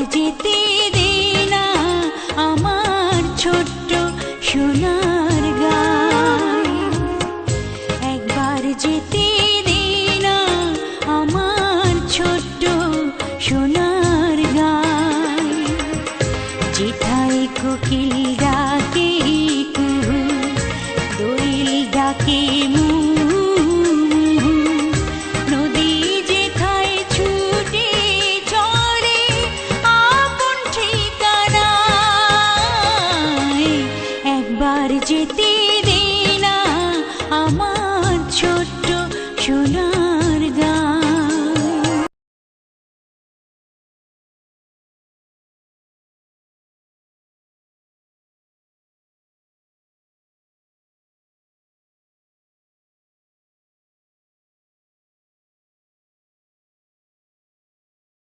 যেতে দে না আমার ছোট্ট সোনার গাঁয়ে, একবার যেতে দে না আমার ছোট্ট সোনার গাঁয়ে। যেথায় কোকিল